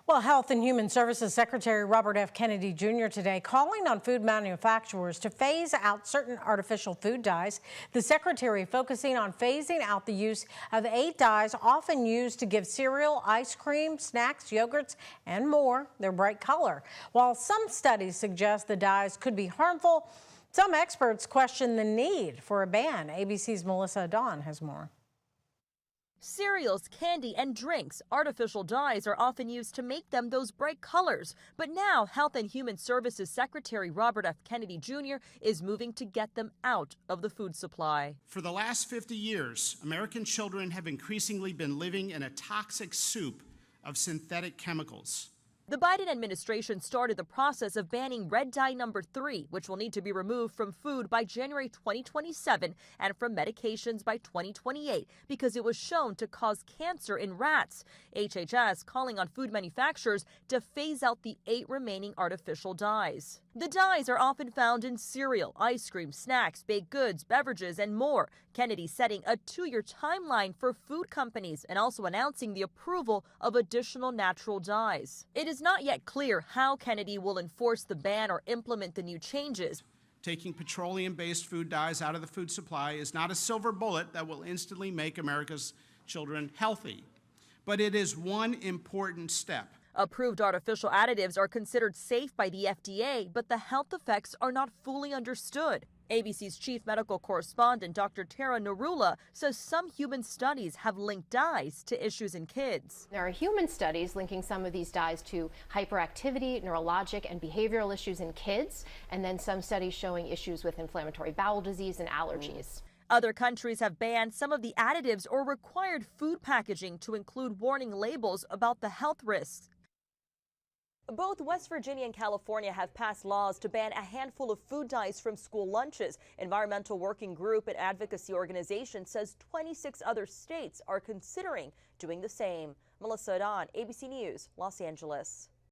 Well, Health and Human Services Secretary Robert F. Kennedy Jr. today calling on food manufacturers to phase out certain artificial food dyes. The secretary focusing on phasing out the use of 8 dyes often used to give cereal, ice cream, snacks, yogurts, and more their bright color. While some studies suggest the dyes could be harmful, some experts question the need for a ban. ABC's Melissa Dawn has more. Cereals, candy, and drinks, artificial dyes are often used to make them those bright colors. But now, Health and Human Services Secretary Robert F. Kennedy Jr. is moving to get them out of the food supply. For the last 50 years, American children have increasingly been living in a toxic soup of synthetic chemicals. The Biden administration started the process of banning red dye number 3, which will need to be removed from food by January 2027 and from medications by 2028 because it was shown to cause cancer in rats. HHS calling on food manufacturers to phase out the 8 remaining artificial dyes. The dyes are often found in cereal, ice cream, snacks, baked goods, beverages, and more. Kennedy setting a 2-year timeline for food companies and also announcing the approval of additional natural dyes. It is not yet clear how Kennedy will enforce the ban or implement the new changes. Taking petroleum-based food dyes out of the food supply is not a silver bullet that will instantly make America's children healthy, but it is one important step. Approved artificial additives are considered safe by the FDA, but the health effects are not fully understood. ABC's chief medical correspondent, Dr. Tara Narula, says some human studies have linked dyes to issues in kids. There are human studies linking some of these dyes to hyperactivity, neurologic, and behavioral issues in kids, and then some studies showing issues with inflammatory bowel disease and allergies. Other countries have banned some of the additives or required food packaging to include warning labels about the health risks. Both West Virginia and California have passed laws to ban a handful of food dyes from school lunches. Environmental Working Group and advocacy organization says 26 other states are considering doing the same. Melissa Dawn, ABC News, Los Angeles.